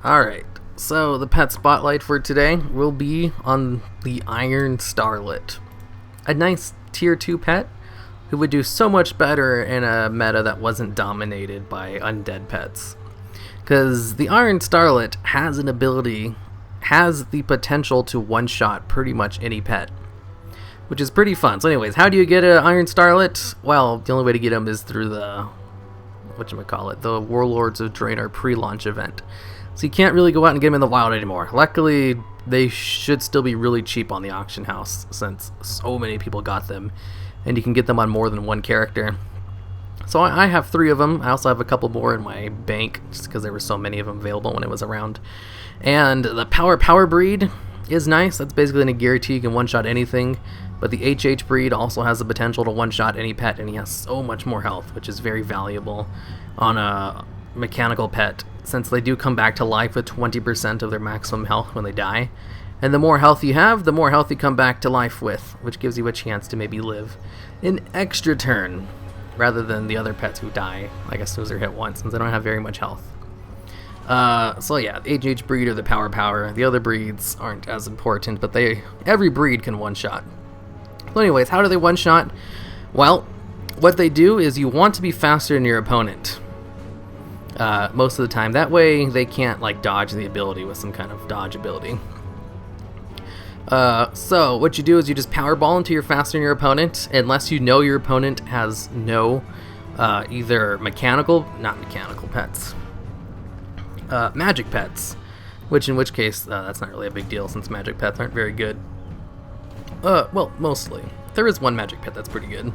Alright, so the pet spotlight for today will be on the Iron Starlet. A nice tier 2 pet who would do so much better in a meta that wasn't dominated by undead pets. Because the Iron Starlet has the potential to one-shot pretty much any pet, which is pretty fun. So anyways, how do you get an Iron Starlet? Well, the only way to get them is through the Warlords of Draenor pre-launch event. So you can't really go out and get them in the wild anymore. Luckily, they should still be really cheap on the auction house since so many people got them, and you can get them on more than one character. So I have 3 of them. I also have a couple more in my bank just because there were so many of them available when it was around. And the power breed is nice. That's basically going to guarantee you can one-shot anything. But the HH breed also has the potential to one-shot any pet, and he has so much more health, which is very valuable on a mechanical pet, since they do come back to life with 20% of their maximum health when they die. And the more health you have, the more health you come back to life with, which gives you a chance to maybe live an extra turn, rather than the other pets who die, like as soon as they're hit once, since they don't have very much health. So yeah, the HH breed or the power. The other breeds aren't as important, but every breed can one-shot. So anyways, how do they one-shot? Well, what they do is you want to be faster than your opponent most of the time. That way they can't like dodge the ability with some kind of dodge ability. So what you do is you just powerball until you're faster than your opponent, unless you know your opponent has no either magic pets, in which case that's not really a big deal since magic pets aren't very good. Well, mostly. There is one magic pet that's pretty good,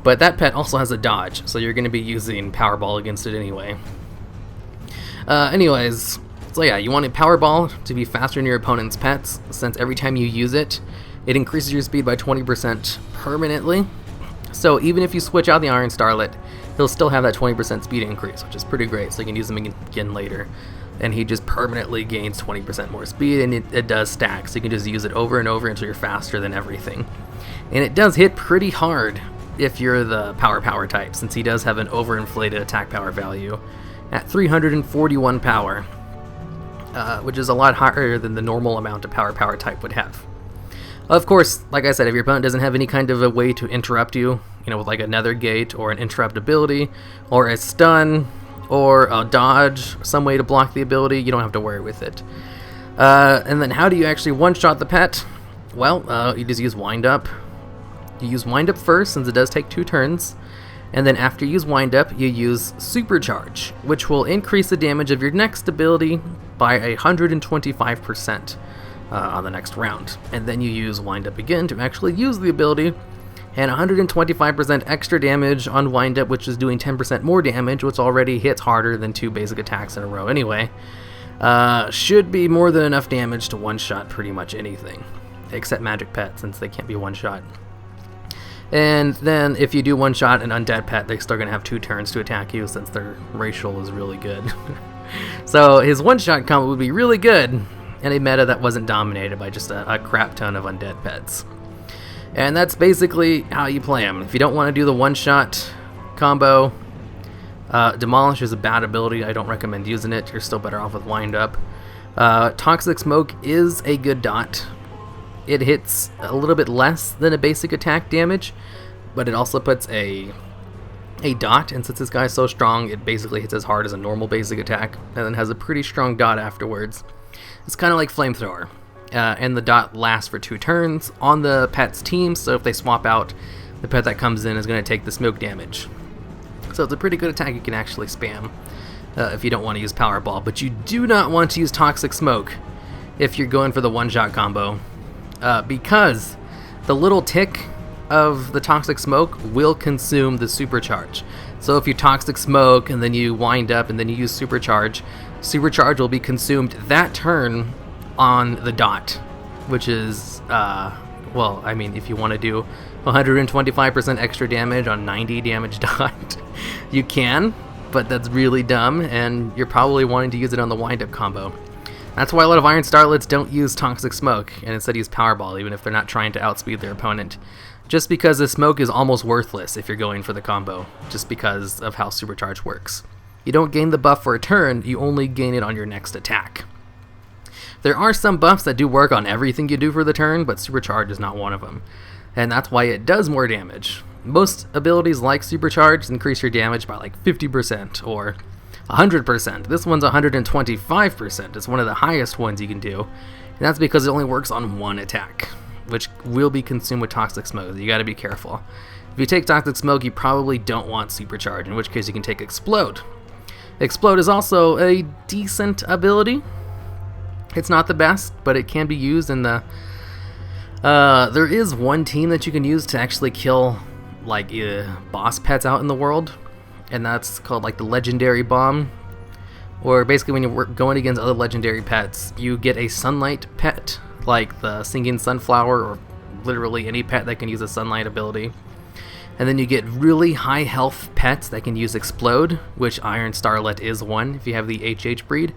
but that pet also has a dodge, so you're going to be using Powerball against it anyway. Anyways, so yeah, you want a Powerball to be faster than your opponent's pets, since every time you use it, it increases your speed by 20% permanently. So even if you switch out the Iron Starlet, he'll still have that 20% speed increase, which is pretty great, so you can use him again later. And he just permanently gains 20% more speed, and it does stack, so you can just use it over and over until you're faster than everything. And it does hit pretty hard if you're the power type, since he does have an overinflated attack power value at 341 power, which is a lot higher than the normal amount a power type would have. Of course, like I said, if your opponent doesn't have any kind of a way to interrupt you, with like a nether gate or an interrupt ability or a stun or a dodge, some way to block the ability, you don't have to worry with it. And then how do you actually one-shot the pet? Well, you just use Wind Up. You use Wind Up first, since it does take 2 turns. And then after you use Wind Up, you use Supercharge, which will increase the damage of your next ability by 125% on the next round. And then you use Wind Up again to actually use the ability, and 125% extra damage on Wind Up, which is doing 10% more damage, which already hits harder than 2 basic attacks in a row anyway. Should be more than enough damage to one-shot pretty much anything, except magic pet, since they can't be one-shot. And then if you do one-shot an undead pet, they're still going to have 2 turns to attack you, since their racial is really good. So his one-shot combo would be really good in a meta that wasn't dominated by just a crap ton of undead pets. And that's basically how you play him. If you don't want to do the one-shot combo, Demolish is a bad ability. I don't recommend using it. You're still better off with Wind Up. Toxic Smoke is a good dot. It hits a little bit less than a basic attack damage, but it also puts a dot, and since this guy's so strong, it basically hits as hard as a normal basic attack, and then has a pretty strong dot afterwards. It's kind of like Flamethrower. And the dot lasts for 2 turns on the pet's team, so if they swap out, the pet that comes in is going to take the smoke damage. So it's a pretty good attack you can actually spam if you don't want to use Powerball, but you do not want to use Toxic Smoke if you're going for the one-shot combo, because the little tick of the Toxic Smoke will consume the Supercharge. So if you Toxic Smoke and then you Wind Up and then you use Supercharge will be consumed that turn on the dot, which is, if you want to do 125% extra damage on 90 damage dot, you can, but that's really dumb, and you're probably wanting to use it on the Wind Up combo. That's why a lot of Iron Starlets don't use Toxic Smoke, and instead use Powerball, even if they're not trying to outspeed their opponent. Just because the smoke is almost worthless if you're going for the combo, just because of how Supercharge works. You don't gain the buff for a turn, you only gain it on your next attack. There are some buffs that do work on everything you do for the turn, but Supercharge is not one of them. And that's why it does more damage. Most abilities like Supercharge increase your damage by like 50% or 100%. This one's 125%. It's one of the highest ones you can do. And that's because it only works on one attack, which will be consumed with Toxic Smoke. You gotta be careful. If you take Toxic Smoke, you probably don't want Supercharge, in which case you can take Explode. Explode is also a decent ability. It's not the best, but it can be used in the... there is one team that you can use to actually kill like boss pets out in the world, and that's called like the Legendary Bomb. Or basically when you're going against other legendary pets, you get a Sunlight pet, like the Singing Sunflower, or literally any pet that can use a Sunlight ability. And then you get really high health pets that can use Explode, which Iron Starlet is one if you have the HH breed.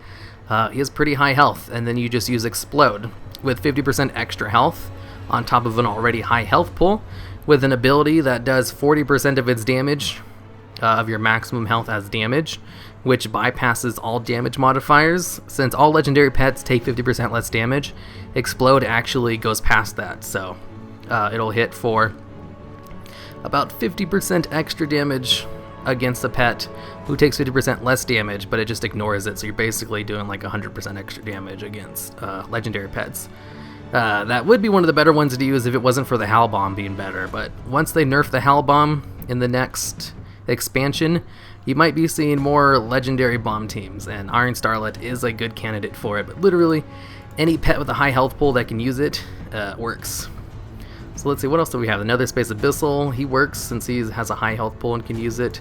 He has pretty high health, and then you just use Explode with 50% extra health on top of an already high health pool, with an ability that does 40% of its damage of your maximum health as damage, which bypasses all damage modifiers. Since all legendary pets take 50% less damage, Explode actually goes past that, so it'll hit for about 50% extra damage against a pet who takes 50% less damage, but it just ignores it, so you're basically doing like 100% extra damage against legendary pets. That would be one of the better ones to use if it wasn't for the Howl Bomb being better, but once they nerf the Howl Bomb in the next expansion, you might be seeing more legendary bomb teams, and Iron Starlet is a good candidate for it, but literally any pet with a high health pool that can use it works. So let's see, what else do we have? Another Space Abyssal, he works since he has a high health pool and can use it.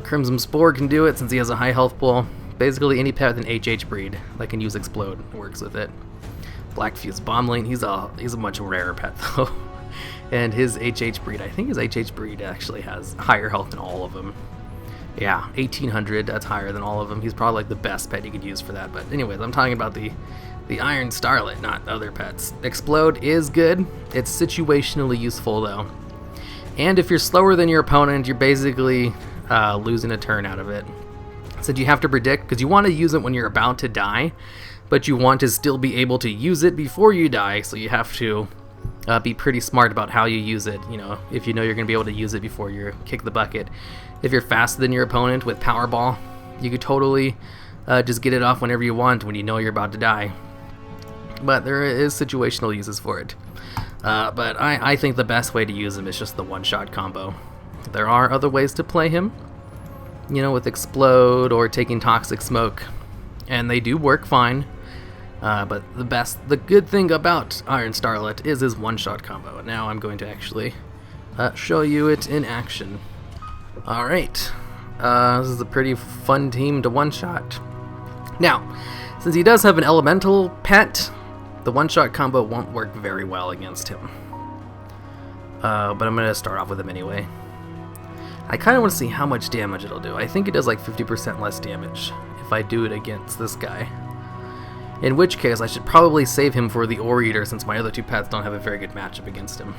Crimson Spore can do it since he has a high health pool. Basically any pet with an HH breed that can use Explode works with it. Black Fuse Bombling, he's a much rarer pet though. And his HH breed, I think his HH breed actually has higher health than all of them. Yeah, 1800, that's higher than all of them. He's probably like the best pet you could use for that. But anyways, I'm talking about the Iron Starlet, not other pets. Explode is good. It's situationally useful though. And if you're slower than your opponent, you're basically losing a turn out of it. So you have to predict, because you want to use it when you're about to die, but you want to still be able to use it before you die, so you have to be pretty smart about how you use it, you know, if you know you're going to be able to use it before you kick the bucket. If you're faster than your opponent with Powerball, you could totally just get it off whenever you want when you know you're about to die. But there is situational uses for it. But I think the best way to use him is just the one-shot combo. There are other ways to play him, you know, with Explode or taking Toxic Smoke, and they do work fine. But the good thing about Iron Starlet is his one-shot combo. Now I'm going to actually show you it in action. Alright, this is a pretty fun team to one-shot. Now, since he does have an elemental pet, the one-shot combo won't work very well against him. But I'm going to start off with him anyway. I kind of want to see how much damage it'll do. I think it does like 50% less damage if I do it against this guy. In which case, I should probably save him for the Ore Eater since my other two pets don't have a very good matchup against him.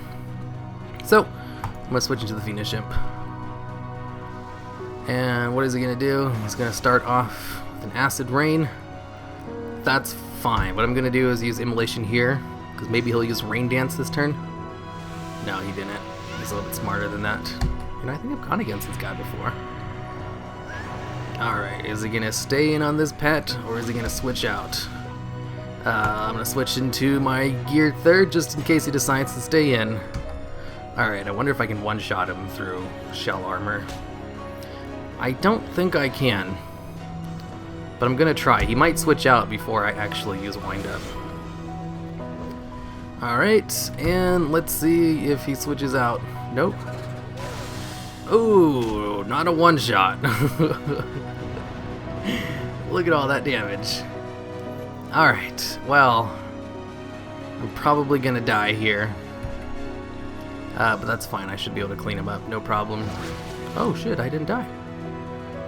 So, I'm going to switch into the Phoenix Imp. And what is he going to do? He's going to start off with an Acid Rain. That's fine. What I'm going to do is use Immolation here, because maybe he'll use Rain Dance this turn. No, he didn't. He's a little bit smarter than that. You know, I think I've gone against this guy before. Alright, is he going to stay in on this pet, or is he going to switch out? I'm going to switch into my Gear Third, just in case he decides to stay in. Alright, I wonder if I can one-shot him through Shell Armor. I don't think I can, but I'm going to try. He might switch out before I actually use Wind Up. Alright, and let's see if he switches out. Nope. Ooh, not a one-shot. Look at all that damage. Alright, well, I'm probably gonna die here. But that's fine, I should be able to clean him up, no problem. Oh shit, I didn't die.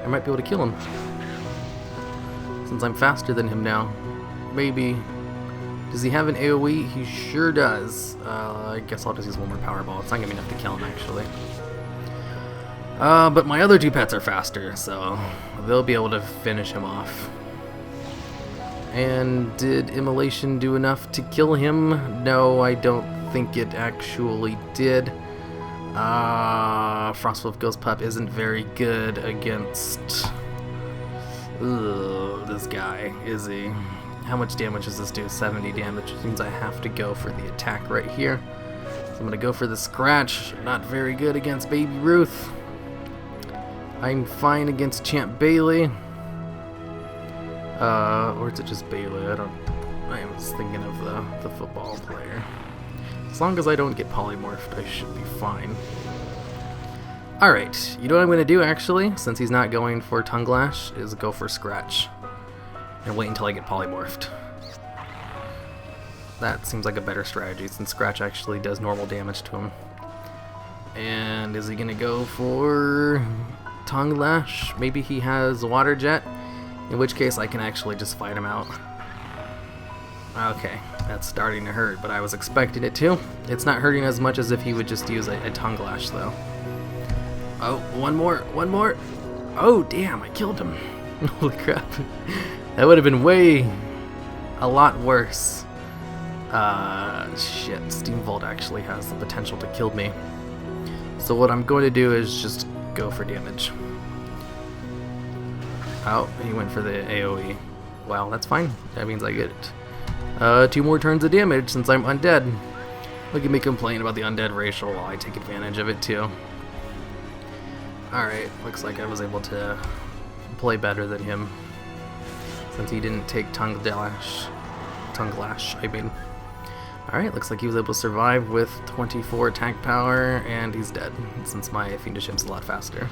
I might be able to kill him. Since I'm faster than him now. Maybe. Does he have an AoE? He sure does. I guess I'll just use one more Powerball. It's not gonna be enough to kill him, actually. But my other two pets are faster, so they'll be able to finish him off. And did Immolation do enough to kill him? No, I don't think it actually did. Frostwolf Ghost Pup isn't very good against this guy, is he? How much damage does this do? 70 damage, which means I have to go for the attack right here. So I'm gonna go for the scratch. Not very good against Baby Ruth. I'm fine against Champ Bailey. Or is it just Bailey? I was thinking of the football player. As long as I don't get polymorphed, I should be fine. Alright, you know what I'm going to do actually, since he's not going for Tongue Lash, is go for Scratch. And wait until I get polymorphed. That seems like a better strategy, since Scratch actually does normal damage to him. And is he going to go for Tongue Lash? Maybe he has Water Jet, in which case I can actually just fight him out. Okay, that's starting to hurt, but I was expecting it to. It's not hurting as much as if he would just use a Tongue Lash, though. Oh, one more. Oh, damn, I killed him. Holy crap. That would have been a lot worse. Shit, Steam Volt actually has the potential to kill me. So what I'm going to do is just go for damage. Oh, he went for the AoE. Well, that's fine. That means I get it. 2 more turns of damage since I'm undead. Look at me complain about the undead racial while I take advantage of it too. Alright, looks like I was able to play better than him, since he didn't take Tongue Lash, I mean. Alright, looks like he was able to survive with 24 attack power, and he's dead, since my Fiendish Imp's a lot faster.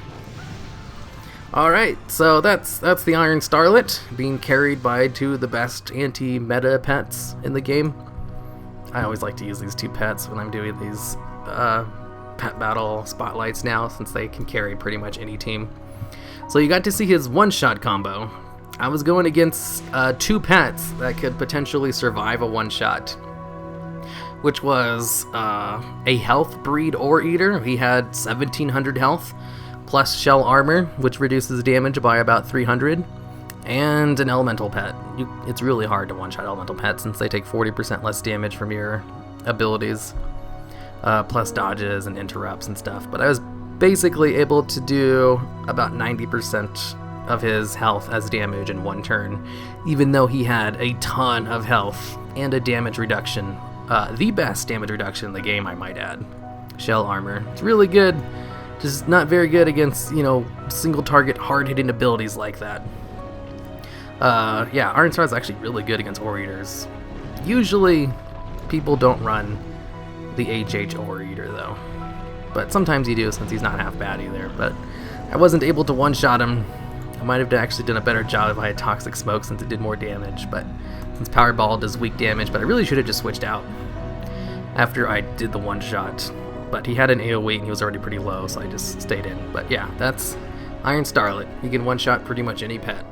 Alright, so that's the Iron Starlet, being carried by 2 of the best anti-meta pets in the game. I always like to use these 2 pets when I'm doing these pet battle spotlights now, since they can carry pretty much any team. So you got to see his one-shot combo. I was going against 2 pets that could potentially survive a one-shot, which was a health breed Ore Eater. He had 1700 health, plus shell armor, which reduces damage by about 300, and an elemental pet. It's really hard to one-shot elemental pets since they take 40% less damage from your abilities. Plus dodges and interrupts and stuff, but I was basically able to do about 90% of his health as damage in 1 turn, even though he had a ton of health and a damage reduction. The best damage reduction in the game, I might add. Shell armor. It's really good, just not very good against, single target hard-hitting abilities like that. Yeah, Iron Star is actually really good against Ore Eaters. Usually, people don't run the HH Ore Eater though, but sometimes you do, since he's not half bad either. But I wasn't able to one-shot him. I might have actually done a better job if I had Toxic Smoke, since it did more damage, but since Powerball does weak damage, but I really should have just switched out after I did the one-shot. But he had an AoE and he was already pretty low, so I just stayed in. But yeah, that's Iron Starlet. You can one-shot pretty much any pet.